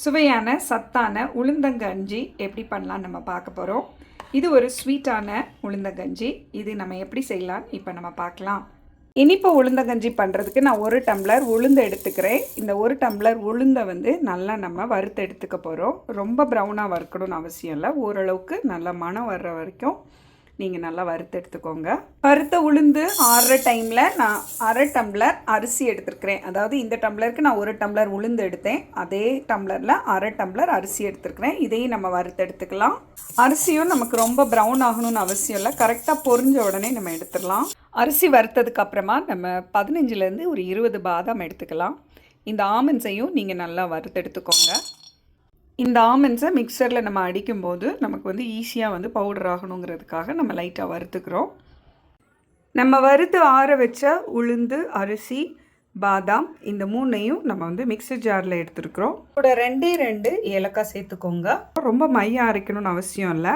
சுவையான சத்தான உளுந்தங்கஞ்சி எப்படி பண்ணலான்னு நம்ம பார்க்க போகிறோம். இது ஒரு ஸ்வீட்டான உளுந்தங்கஞ்சி. இது நம்ம எப்படி செய்யலாம் இப்போ நம்ம பார்க்கலாம். இனிப்பு உளுந்தங்கஞ்சி பண்ணுறதுக்கு நான் 1 டம்ளர் உளுந்து எடுத்துக்கிறேன். இந்த 1 டம்ளர் உளுந்தை நல்லா நம்ம வறுத்து எடுத்துக்க போகிறோம். ரொம்ப ப்ரௌனாக வறுக்கணும்னு அவசியம் இல்லை. ஓரளவுக்கு நல்லா மணம் வர்ற வரைக்கும் நீங்கள் நல்லா வறுத்து எடுத்துக்கோங்க. வறுத்த உளுந்து ஆறுற டைமில் நான் 1/2 டம்ளர் அரிசி எடுத்துருக்கிறேன். அதாவது இந்த டம்ளருக்கு நான் 1 டம்ளர் உளுந்து எடுத்தேன். அதே டம்ளரில் 1/2 டம்ளர் அரிசி எடுத்துருக்கிறேன். இதையும் நம்ம வறுத்து எடுத்துக்கலாம். அரிசியும் நமக்கு ரொம்ப ப்ரௌன் ஆகணும்னு அவசியம் இல்லை. கரெக்டாக பொரிஞ்ச உடனே நம்ம எடுத்துடலாம். அரிசி வறுத்ததுக்கு அப்புறமா நம்ம 15லேருந்து ஒரு 20 பாதாம் எடுத்துக்கலாம். இந்த ஆமண்ட்ஸையும் நீங்கள் நல்லா வறுத்து எடுத்துக்கோங்க. இந்த ஆமண்ட்ஸை மிக்சரில் நம்ம அடிக்கும்போது நமக்கு ஈஸியாக பவுடர் ஆகணுங்கிறதுக்காக நம்ம லைட்டாக வறுத்துக்கிறோம். நம்ம வறுத்து ஆற வச்ச உளுந்து, அரிசி, பாதாம் இந்த 3ஐயும் நம்ம மிக்சர் ஜாரில் எடுத்துருக்குறோம். கூட 2 ஏலக்காய் சேர்த்துக்கோங்க. ரொம்ப மையம் அரைக்கணும்னு அவசியம் இல்லை.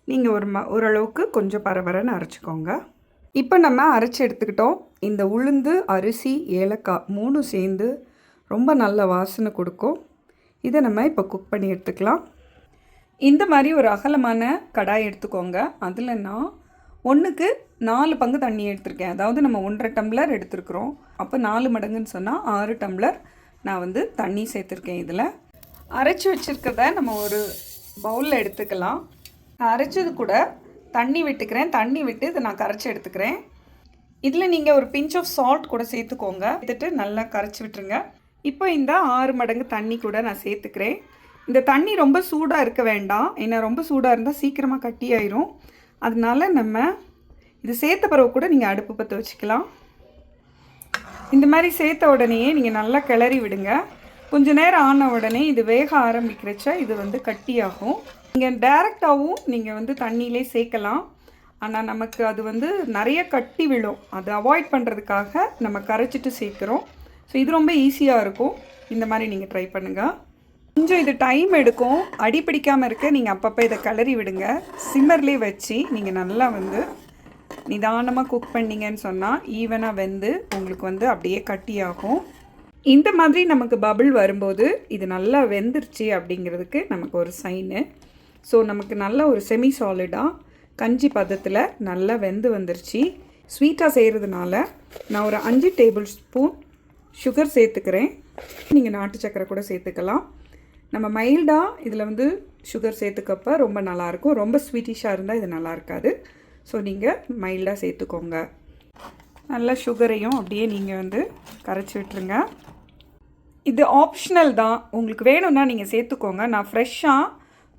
நீங்கள் ஓரளவுக்கு கொஞ்சம் பரபரன்னு அரைச்சிக்கோங்க. இப்போ நம்ம அரைச்சி எடுத்துக்கிட்டோம். இந்த உளுந்து, அரிசி, ஏலக்காய் 3 சேர்ந்து ரொம்ப நல்ல வாசனை கொடுக்கும். இதை நம்ம இப்போ குக் பண்ணி எடுத்துக்கலாம். இந்த மாதிரி ஒரு அகலமான கடாய் எடுத்துக்கோங்க. அதில் நான் 1க்கு 4 பங்கு தண்ணி எடுத்திருக்கேன். அதாவது நம்ம 1.5 டம்ளர் எடுத்துருக்குறோம். அப்போ 4 மடங்குன்னு சொன்னால் 6 டம்ளர் நான் தண்ணி சேர்த்துருக்கேன். இதில் அரைச்சி வச்சுருக்கிறத நம்ம ஒரு பவுலில் எடுத்துக்கலாம். அரைச்சது கூட தண்ணி விட்டுக்கிறேன். தண்ணி விட்டு இதை நான் கரைச்சி எடுத்துக்கிறேன். இதில் நீங்கள் ஒரு பிஞ்ச் ஆஃப் சால்ட் கூட சேர்த்துக்கோங்க. எடுத்துட்டு நல்லா கரைச்சி விட்டுருங்க. இப்போ இந்த 6 மடங்கு தண்ணி கூட நான் சேர்த்துக்கிறேன். இந்த தண்ணி ரொம்ப சூடாக இருக்க வேண்டாம். ஏன்னா ரொம்ப சூடாக இருந்தால் சீக்கிரமாக கட்டி ஆயிரும். அதனால நம்ம இது சேர்த்த பிறகு கூட நீங்கள் அடுப்பு பற்ற வச்சுக்கலாம். இந்த மாதிரி சேர்த்த உடனேயே நீங்கள் நல்லா கிளறி விடுங்க. கொஞ்சம் நேரம் ஆன உடனே இது வேக ஆரம்பிக்கிறச்ச இது கட்டியாகும். நீங்கள் டைரெக்டாகவும் நீங்கள் தண்ணியிலே சேர்க்கலாம். ஆனால் நமக்கு அது நிறைய கட்டி விழும். அதை அவாய்ட் பண்ணுறதுக்காக நம்ம கரைச்சிட்டு சேர்க்குறோம். ஸோ இது ரொம்ப ஈஸியாக இருக்கும். இந்த மாதிரி நீங்கள் ட்ரை பண்ணுங்கள். கொஞ்சம் இது டைம் எடுக்கும். அடி பிடிக்காமல் இருக்க நீங்கள் அப்பப்போ இதை கிளறி விடுங்க. சிம்மர்லேயே வச்சு நீங்கள் நல்லா நிதானமாக குக் பண்ணிங்கன்னு சொன்னால் ஈவனாக உங்களுக்கு அப்படியே கட்டியாகும். இந்த மாதிரி நமக்கு பபிள் வரும்போது இது நல்லா வெந்துருச்சு அப்படிங்கிறதுக்கு நமக்கு ஒரு சைனு. ஸோ நமக்கு நல்ல ஒரு செமி சாலிடாக கஞ்சி பதத்தில் நல்லா வெந்து வந்துருச்சு. ஸ்வீட்டாக செய்கிறதுனால நான் ஒரு 5 டேபிள் ஸ்பூன் சுகர் சேர்த்துக்கிறேன். நீங்கள் நாட்டு சக்கரை கூட சேர்த்துக்கலாம். நம்ம மைல்டாக இதில் சுகர் சேர்த்துக்கப்போ ரொம்ப நல்லாயிருக்கும். ரொம்ப ஸ்வீட்டிஷாக இருந்தால் இது நல்லா இருக்காது. ஸோ நீங்கள் மைல்டாக சேர்த்துக்கோங்க. நல்லா சுகரையும் அப்படியே நீங்கள் கரைச்சி விட்டுருங்க. இது ஆப்ஷனல் தான். உங்களுக்கு வேணும்னா நீங்கள் சேர்த்துக்கோங்க. நான் ஃப்ரெஷ்ஷாக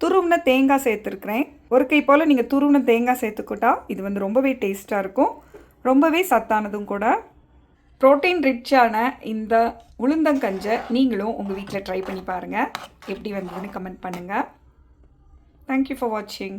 துருவின தேங்காய் சேர்த்துருக்குறேன். ஒரு கை போல் நீங்கள் துருவின தேங்காய் சேர்த்துக்கிட்டா இது ரொம்பவே டேஸ்ட்டாக இருக்கும். ரொம்பவே சத்தானதும் கூட. ப்ரோட்டீன் ரிச்சான இந்த உளுந்தங்கஞ்சை நீங்களும் உங்கள் வீட்டில் ட்ரை பண்ணி பாருங்கள். எப்படி வந்ததுன்னு கமெண்ட் பண்ணுங்கள். தேங்க்யூ ஃபார் வாட்சிங்.